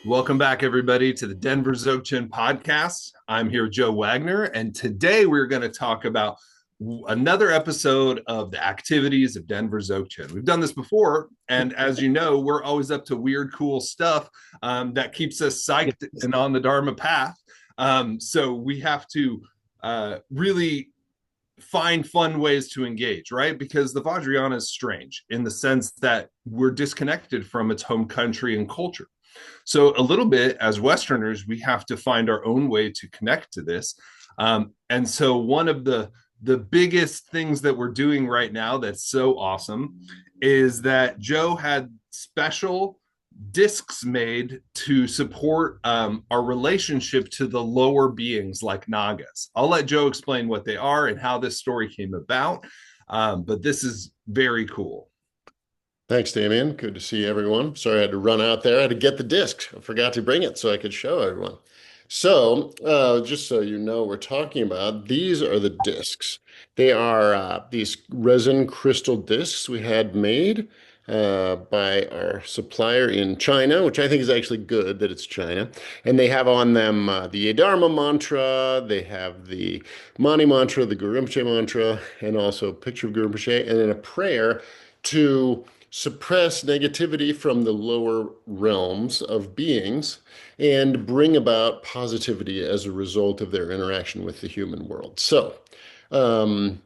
Welcome back, everybody, to the Denver Dzogchen podcast. I'm here, Joe Wagner, and today we're going to talk about another episode of the activities of Denver Dzogchen. We've done this before, and as you know, we're always up to weird, cool stuff that keeps us psyched and on the Dharma path. So we have to really find fun ways to engage, right? Because the Vajrayana is strange in the sense that we're disconnected from its home country and culture. So, a little bit as Westerners, we have to find our own way to connect to this. And so, one of the biggest things that we're doing right now that's so awesome is that Joe had special discs made to support our relationship to the lower beings like Nagas. I'll let Joe explain what they are and how this story came about. But this is very cool. Thanks, Damien. Good to see everyone. Sorry I had to run out there. I had to get the disc. I forgot to bring it so I could show everyone. Just so you know, we're talking about these are the discs. They are these resin crystal discs we had made by our supplier in China, which I think is actually good that it's China. And they have on them the Dharma mantra, they have the Mani mantra, the Guru Rinpoche mantra, and also a picture of Guru Rinpoche, and then a prayer to suppress negativity from the lower realms of beings and bring about positivity as a result of their interaction with the human world. Um,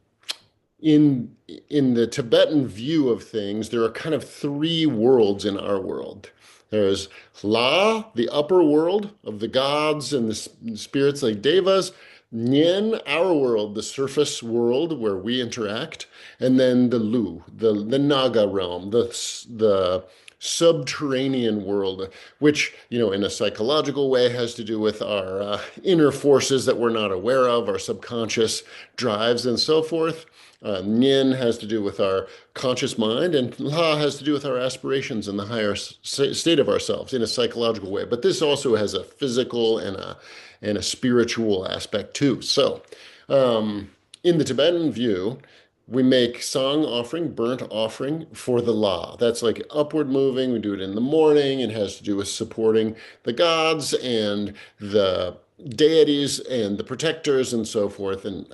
in the Tibetan view of things, there are kind of three worlds in our world. There's La, the upper world of the gods and the spirits like devas. Nyen, our world, the surface world where we interact, and then the Lu, the Naga realm, the subterranean world, which, in a psychological way has to do with our inner forces that we're not aware of, our subconscious drives and so forth. Nyen has to do with our conscious mind, and La has to do with our aspirations and the higher state of ourselves in a psychological way. But this also has a physical and a spiritual aspect too. In the Tibetan view, we make song offering, burnt offering for the La. That's like upward moving. We do it in the morning. It has to do with supporting the gods and the deities and the protectors and so forth. And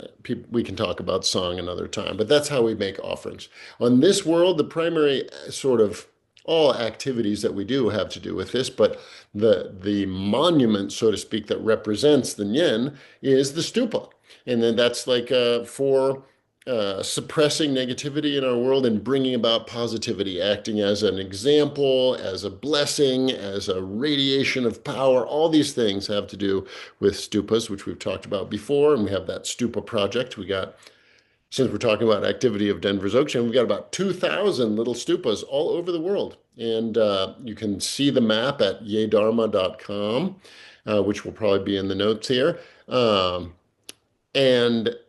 we can talk about song another time, but that's how we make offerings. On this world, the primary sort of all activities that we do have to do with this, but the monument, so to speak, that represents the Nyen is the stupa. And then that's like for suppressing negativity in our world and bringing about positivity, acting as an example, as a blessing, as a radiation of power. All these things have to do with stupas, which we've talked about before. And we have that stupa project. Since we're talking about activity of Denver Dzogchen, we've got about 2,000 little stupas all over the world. And you can see the map at yedharma.com, which will probably be in the notes here. And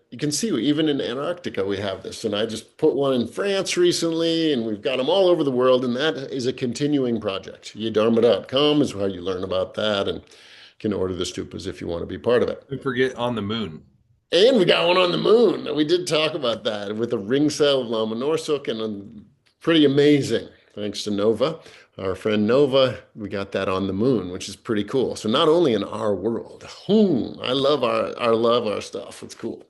you can see even in Antarctica we have this. And I just put one in France recently, and we've got them all over the world. And that is a continuing project. Yedharma.com is how you learn about that and can order the stupas if you want to be part of it. Don't forget on the moon. And we got one on the moon. We did talk about that with the ring cell of Lama Norsuk, and pretty amazing. Thanks to Nova, our friend Nova, we got that on the moon, which is pretty cool. So not only in our world, I love our stuff. It's cool.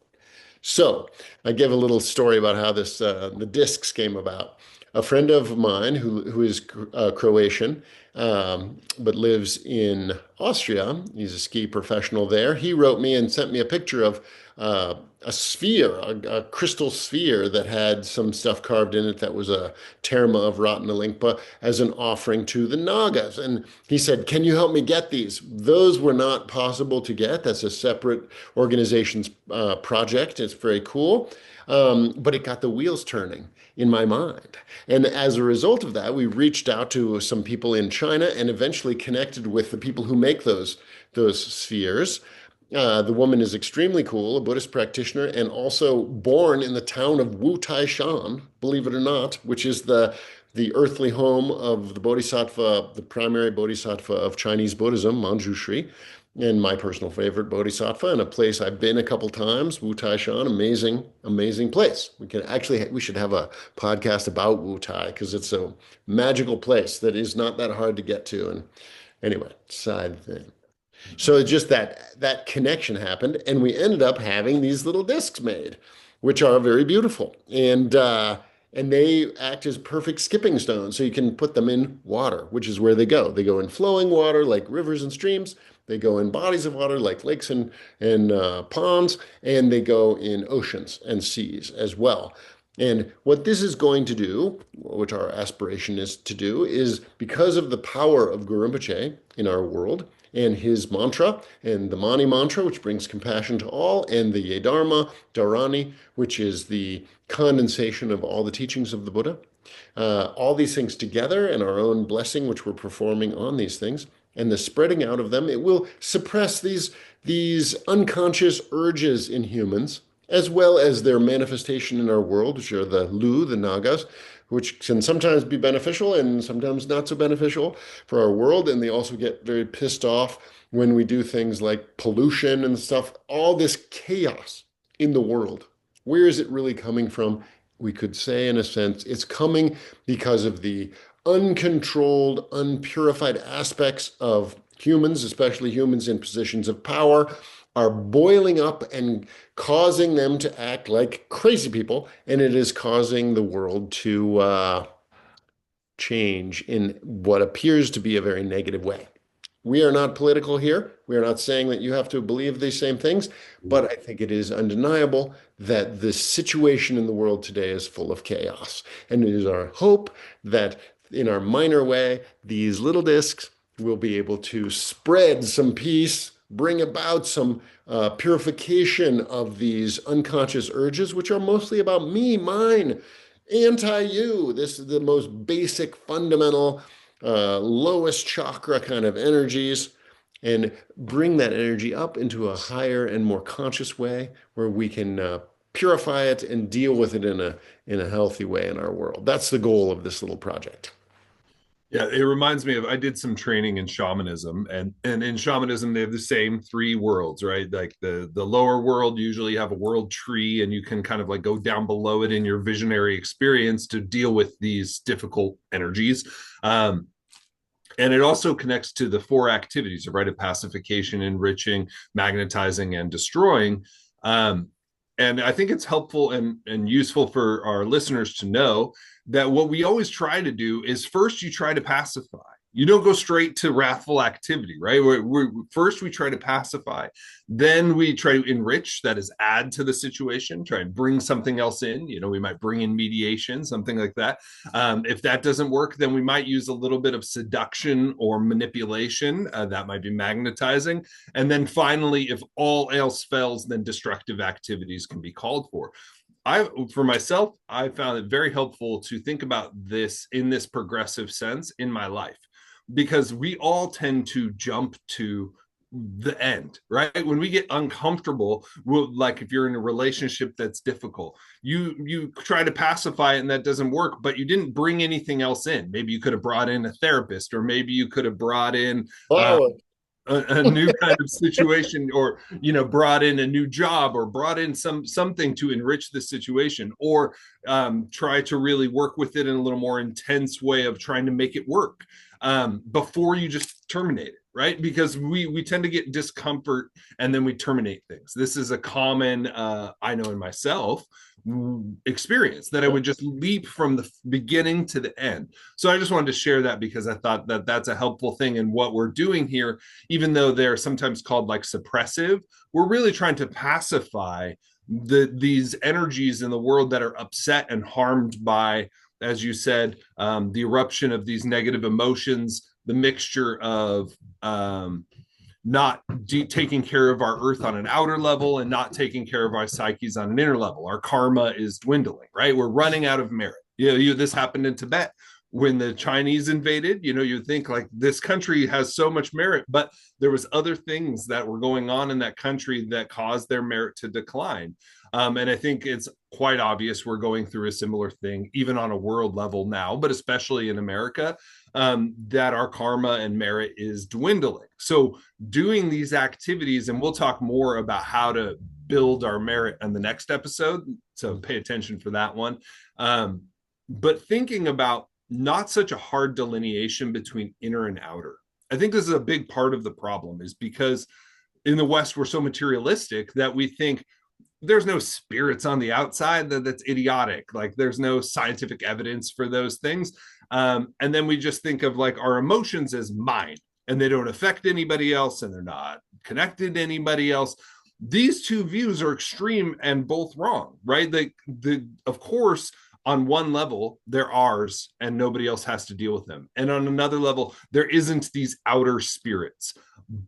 So I give a little story about how the discs came about. A friend of mine who is Croatian, but lives in Austria. He's a ski professional there. He wrote me and sent me a picture of a sphere, a crystal sphere that had some stuff carved in it that was a terma of Ratnalingpa as an offering to the Nagas. And he said, "Can you help me get these?" Those were not possible to get. That's a separate organization's project. It's very cool. But it got the wheels turning in my mind. And as a result of that, we reached out to some people in China and eventually connected with the people who make those spheres. The woman is extremely cool, a Buddhist practitioner, and also born in the town of Wu Taishan, believe it or not, which is the earthly home of the Bodhisattva, the primary Bodhisattva of Chinese Buddhism, Manjushri, and my personal favorite Bodhisattva, and a place I've been a couple times, Wu Taishan, amazing, amazing place. We should have a podcast about Wu Tai because it's a magical place that is not that hard to get to, and Anyway, side thing. So just that connection happened, and we ended up having these little discs made, which are very beautiful, and they act as perfect skipping stones. So you can put them in water, which is where they go. They go in flowing water like rivers and streams. They go in bodies of water like lakes and ponds, and they go in oceans and seas as well. And what this is going to do, which our aspiration is to do, is because of the power of Guru Rinpoche in our world and his mantra, and the Mani mantra, which brings compassion to all, and the Ye Dharma, Dharani, which is the condensation of all the teachings of the Buddha. All these things together and our own blessing, which we're performing on these things, and the spreading out of them, it will suppress these unconscious urges in humans, as well as their manifestation in our world, which are the Lu, the Nagas, which can sometimes be beneficial and sometimes not so beneficial for our world. And they also get very pissed off when we do things like pollution and stuff, all this chaos in the world. Where is it really coming from? We could say, in a sense, it's coming because of the uncontrolled, unpurified aspects of humans, especially humans in positions of power, are boiling up and causing them to act like crazy people, and it is causing the world to change in what appears to be a very negative way. We are not political here. We are not saying that you have to believe these same things, but I think it is undeniable that the situation in the world today is full of chaos. And it is our hope that in our minor way, these little discs will be able to spread some peace, bring about some purification of these unconscious urges, which are mostly about me, mine, anti-you. This is the most basic, fundamental, lowest chakra kind of energies, and bring that energy up into a higher and more conscious way where we can purify it and deal with it in a healthy way in our world. That's the goal of this little project. Yeah, it reminds me of I did some training in shamanism, and in shamanism they have the same three worlds, right? Like the lower world, usually you have a world tree, and you can kind of like go down below it in your visionary experience to deal with these difficult energies. And it also connects to the four activities, right? Of pacification, enriching, magnetizing, and destroying. And I think it's helpful and useful for our listeners to know that what we always try to do is first you try to pacify. You don't go straight to wrathful activity, right? First we try to pacify, then we try to enrich, that is add to the situation, try and bring something else in. We might bring in mediation, something like that. If that doesn't work, then we might use a little bit of seduction or manipulation. That might be magnetizing. And then finally, if all else fails, then destructive activities can be called for. For myself, I found it very helpful to think about this in this progressive sense in my life, because we all tend to jump to the end, right? When we get uncomfortable, like if you're in a relationship that's difficult, you try to pacify it and that doesn't work, but you didn't bring anything else in. Maybe you could have brought in a therapist, or maybe you could have brought in Oh, a new kind of situation, or brought in a new job, or brought in something to enrich the situation, or try to really work with it in a little more intense way of trying to make it work before you just terminate it, right? Because we tend to get discomfort and then we terminate things. This is a common I know in myself experience, that I would just leap from the beginning to the end. So I just wanted to share that, because I thought that that's a helpful thing in what we're doing here. Even though they're sometimes called like suppressive, we're really trying to pacify these energies in the world that are upset and harmed by, as you said, the eruption of these negative emotions, the mixture of not taking care of our earth on an outer level and not taking care of our psyches on an inner level. Our karma is dwindling, right? We're running out of merit. This happened in Tibet when the Chinese invaded. You think like this country has so much merit, but there was other things that were going on in that country that caused their merit to decline. And I think it's quite obvious we're going through a similar thing, even on a world level now, but especially in America, that our karma and merit is dwindling. So doing these activities, and we'll talk more about how to build our merit in the next episode, so pay attention for that one. But thinking about not such a hard delineation between inner and outer. I think this is a big part of the problem, is because in the West, we're so materialistic that we think there's no spirits on the outside. That's idiotic. Like there's no scientific evidence for those things. And then we just think of like our emotions as mine, and they don't affect anybody else, and they're not connected to anybody else. These two views are extreme and both wrong, right? Of course, on one level, they're ours and nobody else has to deal with them. And on another level, there isn't these outer spirits.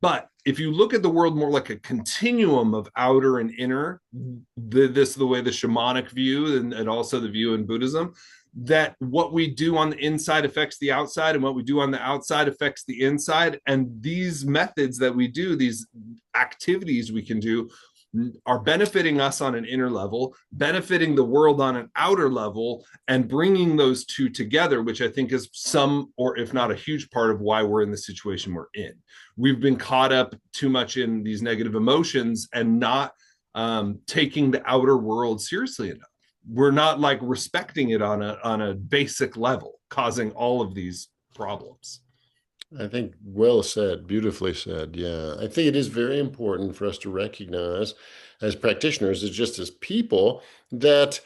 But if you look at the world more like a continuum of outer and inner, the way the shamanic view, and also the view in Buddhism, that what we do on the inside affects the outside, and what we do on the outside affects the inside. And these methods that we do, these activities we can do, are benefiting us on an inner level, benefiting the world on an outer level, and bringing those two together, which I think is some, or if not a huge part of why we're in the situation we're in. We've been caught up too much in these negative emotions and not taking the outer world seriously enough. We're not like respecting it on a basic level, causing all of these problems. I think well said, beautifully said. Yeah, I think it is very important for us to recognize as practitioners, as just as people, that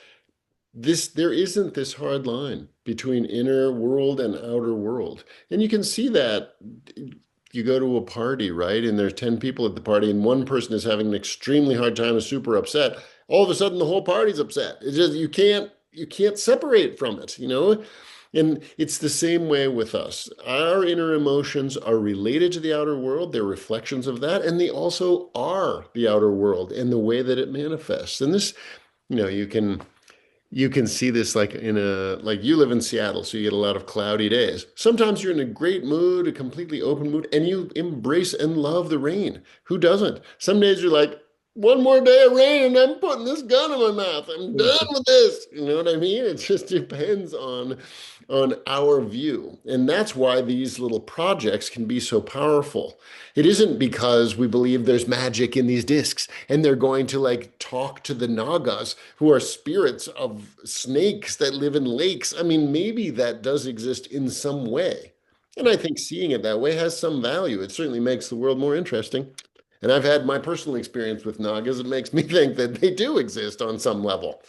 there isn't this hard line between inner world and outer world. And you can see that you go to a party, right? And there's 10 people at the party, and one person is having an extremely hard time, is super upset. All of a sudden the whole party's upset. It's just you can't separate from it, you know? And it's the same way with us. Our inner emotions are related to the outer world. They're reflections of that. And they also are the outer world and the way that it manifests. And this, you can see this like like you live in Seattle, so you get a lot of cloudy days. Sometimes you're in a great mood, a completely open mood, and you embrace and love the rain. Who doesn't? Some days you're like, one more day of rain and I'm putting this gun in my mouth. I'm done with this. You know what I mean? It just depends on our view. And that's why these little projects can be so powerful. It isn't because we believe there's magic in these discs and they're going to like talk to the Nagas, who are spirits of snakes that live in lakes. I mean, maybe that does exist in some way. And I think seeing it that way has some value. It certainly makes the world more interesting. And I've had my personal experience with Nagas. It makes me think that they do exist on some level.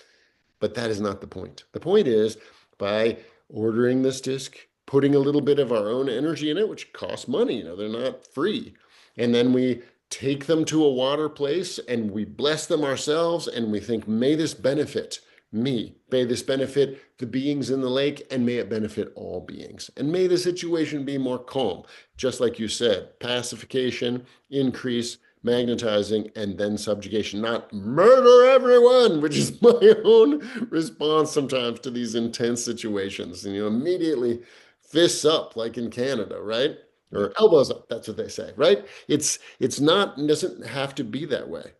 But that is not the point. The point is, by ordering this disc, putting a little bit of our own energy in it, which costs money, they're not free. And then we take them to a water place and we bless them ourselves and we think, may this benefit me, may this benefit the beings in the lake, and may it benefit all beings. And may the situation be more calm. Just like you said, pacification, increase, magnetizing, and then subjugation, not murder everyone, which is my own response sometimes to these intense situations. And immediately fists up, like in Canada, right? Or elbows up, that's what they say, right? It doesn't have to be that way.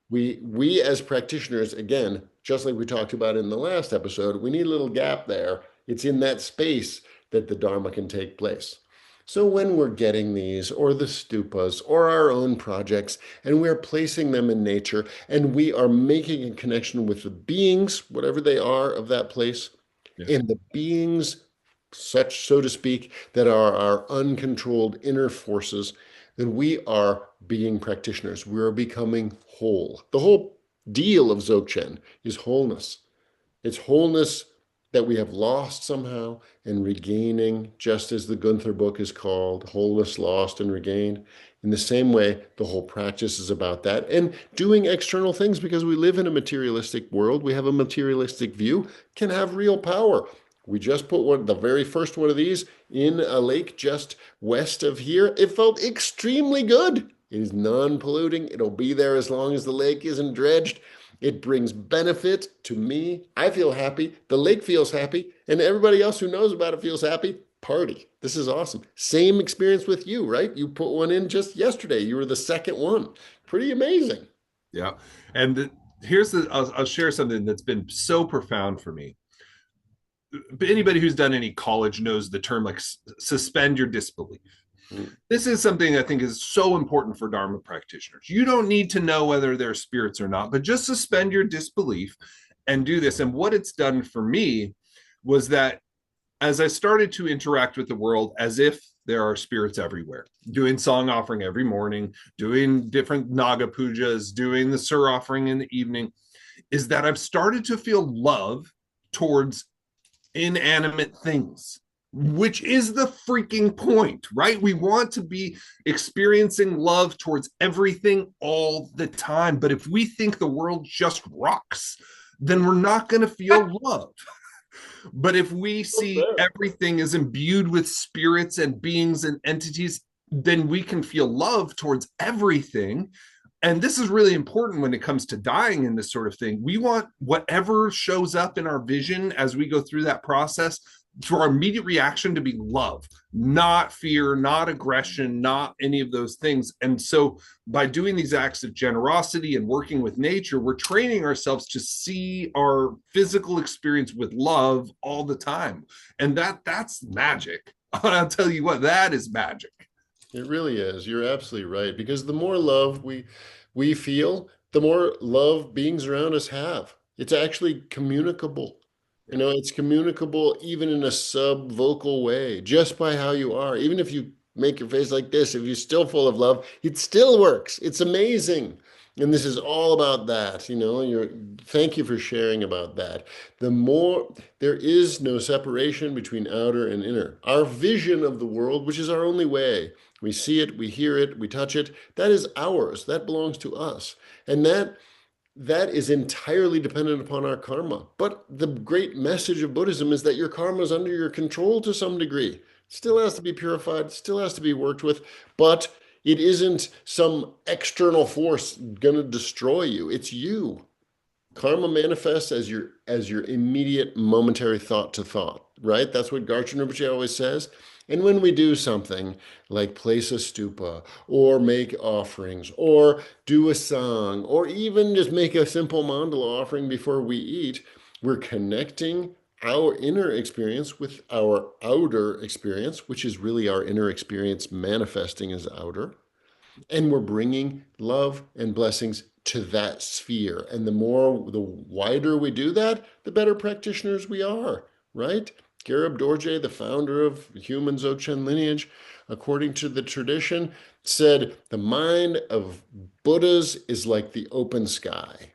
We as practitioners, again, just like we talked about in the last episode, we need a little gap there. It's in that space that the Dharma can take place. So when we're getting these, or the stupas, or our own projects, and we're placing them in nature, and we are making a connection with the beings, whatever they are, of that place, and the beings, such, so to speak, that are our uncontrolled inner forces, then we are being practitioners. We are becoming whole. The whole deal of Dzogchen is wholeness. It's wholeness that we have lost somehow and regaining, just as the Gunther book is called, Wholeness Lost and Regained. In the same way, the whole practice is about that. And doing external things, because we live in a materialistic world, we have a materialistic view, can have real power. We just put the very first one of these in a lake just west of here. It felt extremely good. It is non-polluting. It'll be there as long as the lake isn't dredged. It brings benefit to me. I feel happy. The lake feels happy. And everybody else who knows about it feels happy. Party. This is awesome. Same experience with you, right? You put one in just yesterday. You were the second one. Pretty amazing. Yeah. And I'll share something that's been so profound for me. Anybody who's done any college knows the term like suspend your disbelief. This is something I think is so important for Dharma practitioners. You don't need to know whether they're spirits or not, but just suspend your disbelief and do this. And what it's done for me was that as I started to interact with the world as if there are spirits everywhere, doing song offering every morning, doing different Naga pujas, doing the Sur offering in the evening, is that I've started to feel love towards inanimate things, which is the freaking point, right? We want to be experiencing love towards everything all the time. But if we think the world just rocks, then we're not going to feel love. But if we see everything is imbued with spirits and beings and entities, then we can feel love towards everything. And this is really important when it comes to dying in this sort of thing. We want whatever shows up in our vision as we go through that process, for our immediate reaction to be love, not fear, not aggression, not any of those things. And so by doing these acts of generosity and working with nature, we're training ourselves to see our physical experience with love all the time. And that's magic. I'll tell you what, that is magic. It really is. You're absolutely right. Because the more love we feel, the more love beings around us have. It's actually communicable. You know, it's communicable even in a sub-vocal way, just by how you are. Even if you make your face like this, if you're still full of love, it still works. It's amazing. And this is all about that, you know. Thank you for sharing about that. The more there is no separation between outer and inner. Our vision of the world, which is our only way, we see it, we hear it, we touch it, that is ours. That belongs to us. And that is entirely dependent upon our karma. But the great message of Buddhism is that your karma is under your control to some degree. It still has to be purified, still has to be worked with, but it isn't some external force going to destroy you. It's you. Karma manifests as your immediate momentary thought to thought, right? That's what Garchen Rinpoche always says. And when we do something like place a stupa or make offerings or do a song or even just make a simple mandala offering before we eat, we're connecting our inner experience with our outer experience, which is really our inner experience manifesting as outer. And we're bringing love and blessings to that sphere. And the wider we do that, the better practitioners we are, right? Garib Dorje, the founder of human Dzogchen lineage, according to the tradition, said the mind of Buddhas is like the open sky.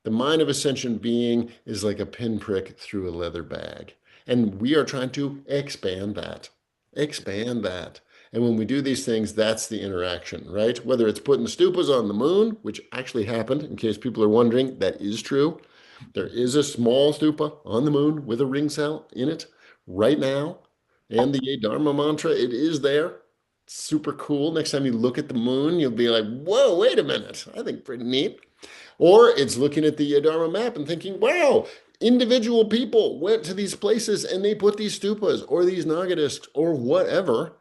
The mind of a sentient being is like a pinprick through a leather bag. And we are trying to expand that. Expand that. And when we do these things, that's the interaction, right? Whether it's putting stupas on the moon, which actually happened, in case people are wondering, that is true. There is a small stupa on the moon with a ring cell in it right now. And the Dharma mantra, it is there. Super cool. Next time you look at the moon, you'll be like, whoa, wait a minute. I think pretty neat. Or it's looking at the Dharma map and thinking, wow, individual people went to these places and they put these stupas or these Naga discs or whatever.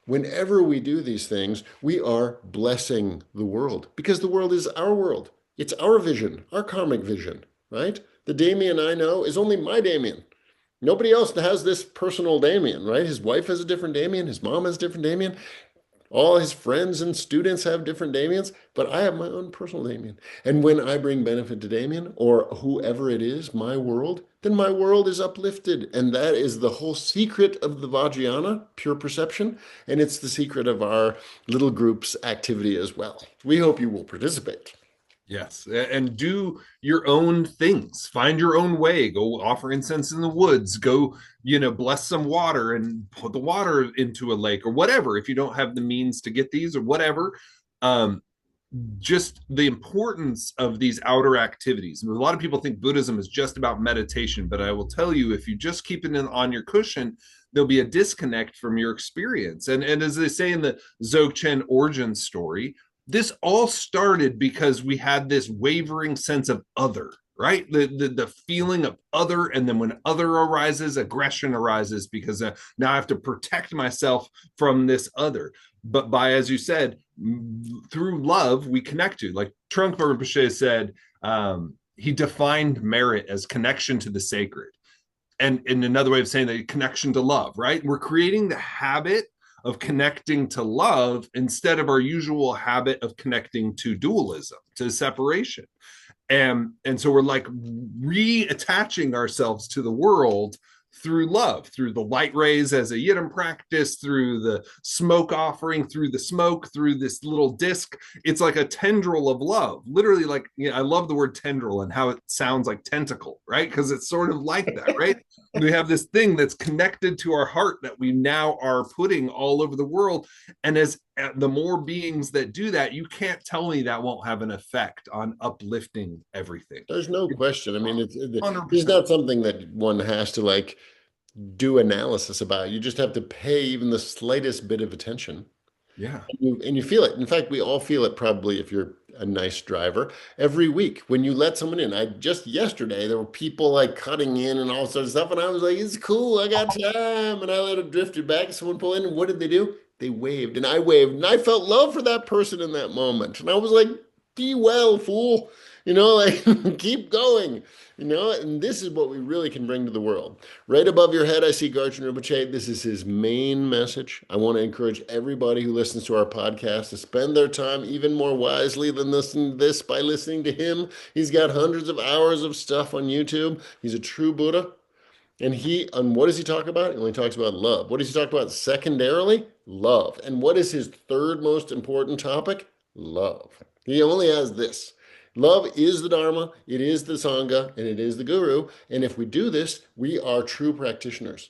Whenever we do these things, we are blessing the world because the world is our world. It's our vision, our karmic vision, right? The Damien I know is only my Damien. Nobody else has this personal Damien, right? His wife has a different Damien. His mom has a different Damien. All his friends and students have different Damiens, but I have my own personal Damien. And when I bring benefit to Damien or whoever it is, my world, then my world is uplifted. And that is the whole secret of the Vajrayana, pure perception. And it's the secret of our little group's activity as well. We hope you will participate. Yes, and do your own things. Find your own way. Go offer incense in the woods. Go, bless some water and put the water into a lake or whatever. If you don't have the means to get these or whatever, just the importance of these outer activities. A lot of people think Buddhism is just about meditation, but I will tell you, if you just keep it on your cushion, there'll be a disconnect from your experience. And as they say in the Dzogchen origin story, this all started because we had this wavering sense of other, right? The feeling of other. And then when other arises, aggression arises because now I have to protect myself from this other. But by, as you said, through love, we connect to, like Trungpa Rinpoche said, he defined merit as connection to the sacred. And in another way of saying that, connection to love, right? We're creating the habit of connecting to love instead of our usual habit of connecting to dualism, to separation. And so we're like reattaching ourselves to the world through love, through the light rays as a yidam practice, through the smoke offering, through the smoke, through this little disc. It's like a tendril of love, literally. Like, you know, I love the word tendril and how it sounds like tentacle, right? Because it's sort of like that, right? We have this thing that's connected to our heart that we now are putting all over the world. And as the more beings that do that, you can't tell me that won't have an effect on uplifting everything. There's no question. I mean, it's 100%. not something that one has to like do analysis about. You just have to pay even the slightest bit of attention. Yeah. And you feel it. In fact, we all feel it probably if you're a nice driver every week when you let someone in. I just yesterday there were people like cutting in and all sorts of stuff, and I was like, "It's cool, I got time," and I let it drift it back. Someone pull in, and what did they do? They waved, and I waved, and I felt love for that person in that moment, and I was like, "Be well, fool," like keep going. And this is what we really can bring to the world. Right above your head, I see Garchen Rinpoche. This is his main message. I want to encourage everybody who listens to our podcast to spend their time even more wisely than listening to this by listening to him. He's got hundreds of hours of stuff on YouTube. He's a true Buddha. And what does he talk about? He only talks about love. What does he talk about secondarily? Love. And what is his third most important topic? Love. He only has this. Love is the Dharma, it is the Sangha, and it is the Guru. And if we do this, we are true practitioners.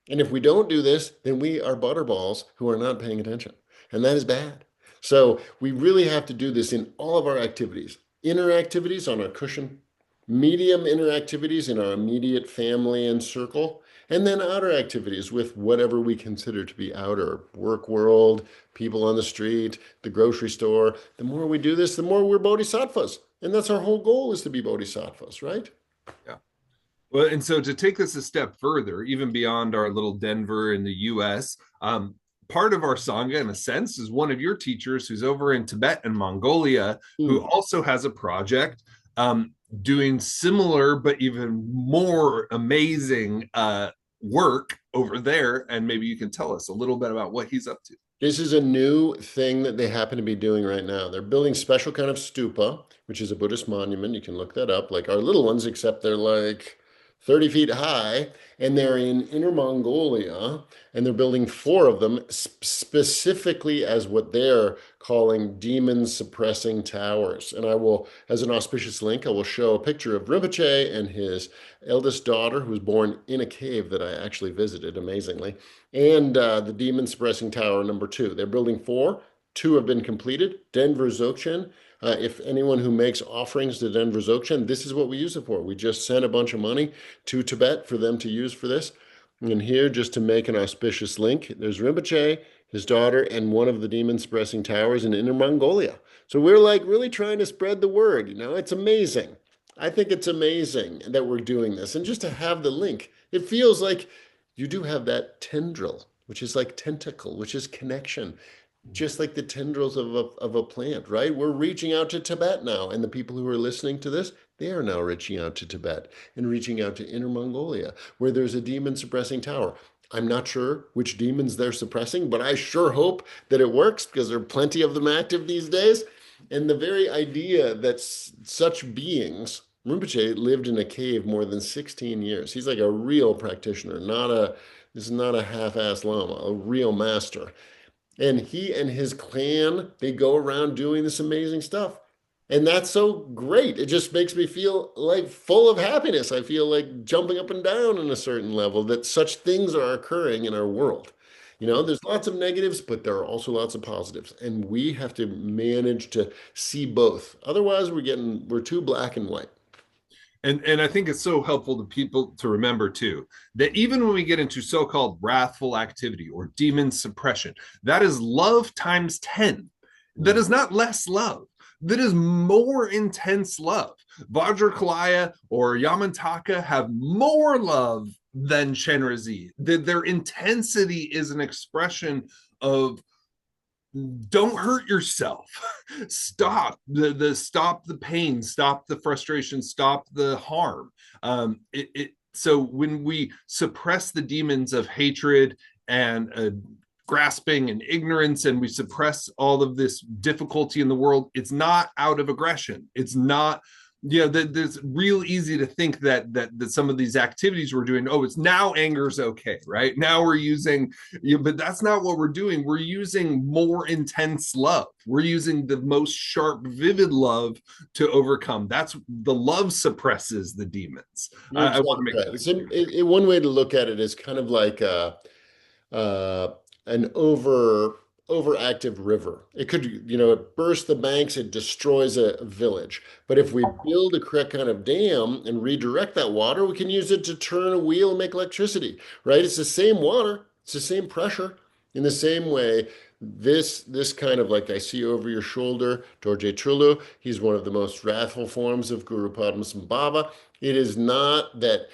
And if we don't do this, then we are butterballs who are not paying attention. And that is bad. So we really have to do this in all of our activities. Inner activities on our cushion, medium inner activities in our immediate family and circle, and then outer activities with whatever we consider to be outer, work world, people on the street, the grocery store. The more we do this, the more we're bodhisattvas. And that's our whole goal, is to be bodhisattvas, right? Yeah. Well, and so to take this a step further, even beyond our little Denver in the US, part of our Sangha, in a sense, is one of your teachers who's over in Tibet and Mongolia, who also has a project doing similar but even more amazing work over there. And maybe you can tell us a little bit about what he's up to. This is a new thing that they happen to be doing right now. They're building special kind of stupa, which is a Buddhist monument. You can look that up, like our little ones, except they're like 30 feet high, and they're in Inner Mongolia, and they're building 4 of them specifically as what they're calling demon suppressing towers. And I will, as an auspicious link, I will show a picture of Rinpoche and his eldest daughter, who was born in a cave that I actually visited, amazingly, and the demon suppressing tower number 2. They're building 4. 2 have been completed. Denver Dzogchen. If anyone who makes offerings to Denver Dzogchen, this is what we use it for. We just sent a bunch of money to Tibet for them to use for this. And here, just to make an auspicious link, there's Rinpoche, his daughter, and one of the demon suppressing towers in Inner Mongolia. So we're like really trying to spread the word. It's amazing. I think it's amazing that we're doing this. And just to have the link, it feels like you do have that tendril, which is like tentacle, which is connection. Just like the tendrils of a plant, right? We're reaching out to Tibet now. And the people who are listening to this, they are now reaching out to Tibet and reaching out to Inner Mongolia, where there's a demon suppressing tower. I'm not sure which demons they're suppressing, but I sure hope that it works, because there are plenty of them active these days. And the very idea that such beings, Rinpoche lived in a cave more than 16 years. He's like a real practitioner, this is not a half-assed lama, a real master. And he and his clan, they go around doing this amazing stuff. And that's so great. It just makes me feel like full of happiness. I feel like jumping up and down on a certain level that such things are occurring in our world. There's lots of negatives, but there are also lots of positives. And we have to manage to see both. Otherwise, we're too black and white. And I think it's so helpful to people to remember too, that even when we get into so-called wrathful activity or demon suppression, that is love times 10. That is not less love. That is more intense love. Vajrakalaya or Yamantaka have more love than Shenrezi. Their intensity is an expression of don't hurt yourself. Stop stop the pain, stop the frustration, stop the harm. So when we suppress the demons of hatred and grasping and ignorance, and we suppress all of this difficulty in the world, it's not out of aggression. It's not there's real easy to think that some of these activities we're doing, oh, it's now anger's okay, right? Now we're using, but that's not what we're doing. We're using more intense love. We're using the most sharp, vivid love to overcome. That's the love suppresses the demons. You're I want to exactly make right. that So clear. one way to look at it is kind of like uh, an overactive river. It could, it bursts the banks, it destroys a village. But if we build a correct kind of dam and redirect that water, we can use it to turn a wheel and make electricity, right? It's the same water, it's the same pressure. In the same way, this kind of like I see over your shoulder, Dorje Trullo, he's one of the most wrathful forms of Guru Padmasambhava. It is not that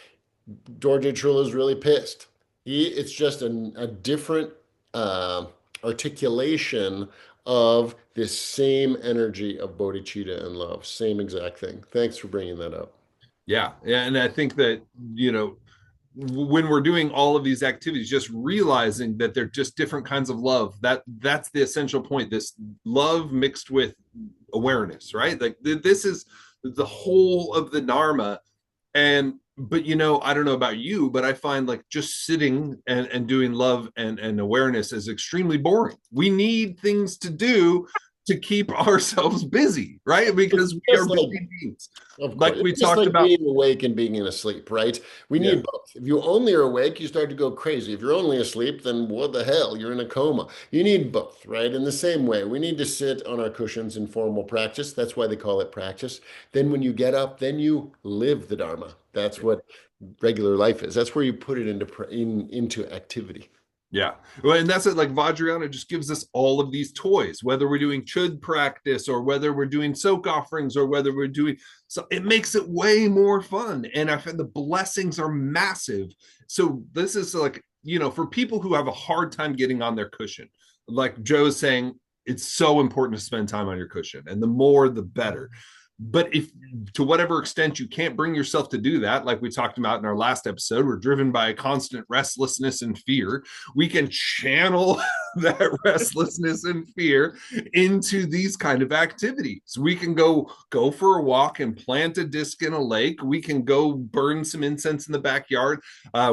Dorje Trullo is really pissed. It's just a different uh, articulation of this same energy of bodhicitta and love. Same exact thing. Thanks for bringing that up. Yeah, and I think that when we're doing all of these activities, just realizing that they're just different kinds of love, that's the essential point. This love mixed with awareness, right? Like this is the whole of the Dharma. And but I don't know about you, but I find like just sitting and doing love and awareness is extremely boring. We need things to do to keep ourselves busy, right? It's Because we are just like busy beings, Of like course. we It's just talked like about. being awake and being asleep, right? We Yeah. need both. If you only are awake, you start to go crazy. If you're only asleep, then what the hell? You're in a coma. You need both, right? In the same way, we need to sit on our cushions in formal practice. That's why they call it practice. Then when you get up, then you live the Dharma. That's what regular life is. That's where you put it into activity. Yeah. Well, and that's it. Like Vajrayana just gives us all of these toys, whether we're doing chud practice or whether we're doing soak offerings or whether we're doing, so it makes it way more fun. And I find the blessings are massive. So this is like, for people who have a hard time getting on their cushion, like Joe's saying, it's so important to spend time on your cushion. And the more, the better. But if to whatever extent you can't bring yourself to do that, like we talked about in our last episode, we're driven by a constant restlessness and fear. We can channel that restlessness and fear into these kind of activities. We can go for a walk and plant a disc in a lake. We can go burn some incense in the backyard.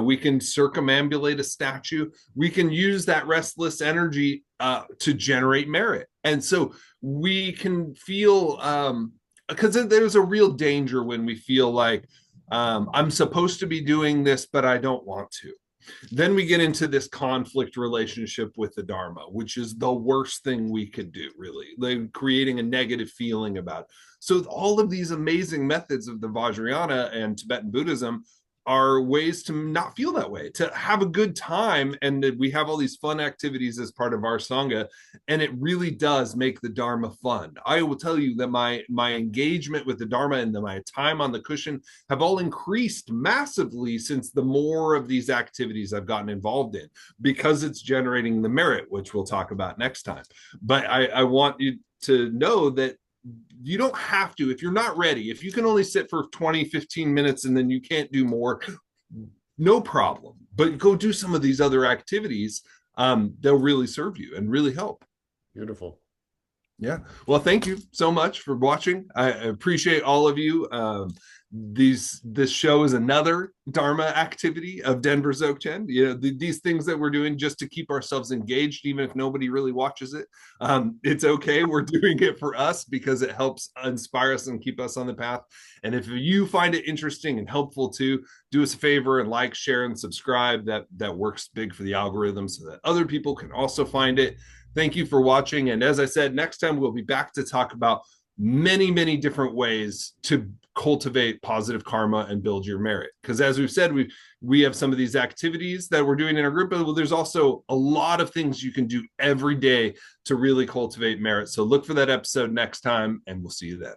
We can circumambulate a statue. We can use that restless energy to generate merit. And so we can feel because there's a real danger when we feel like I'm supposed to be doing this, but I don't want to. Then we get into this conflict relationship with the Dharma, which is the worst thing we could do, really, like creating a negative feeling about it. So all of these amazing methods of the Vajrayana and Tibetan Buddhism are ways to not feel that way, to have a good time. And we have all these fun activities as part of our Sangha, and it really does make the Dharma fun. I will tell you that my engagement with the Dharma and my time on the cushion have all increased massively since the more of these activities I've gotten involved in, because it's generating the merit, which we'll talk about next time. But I want you to know that you don't have to, if you're not ready, if you can only sit for 20-15 minutes and then you can't do more, no problem, but go do some of these other activities. They'll really serve you and really help. Beautiful. Yeah. Well, thank you so much for watching. I appreciate all of you. This show is another Dharma activity of Denver Dzogchen. These things that we're doing just to keep ourselves engaged, even if nobody really watches it. It's okay. We're doing it for us because it helps inspire us and keep us on the path. And if you find it interesting and helpful too, do us a favor and like, share, and subscribe. That works big for the algorithm so that other people can also find it. Thank you for watching. And as I said, next time we'll be back to talk about many, many different ways to cultivate positive karma and build your merit. Because as we've said, we have some of these activities that we're doing in our group, but there's also a lot of things you can do every day to really cultivate merit. So look for that episode next time, and we'll see you then.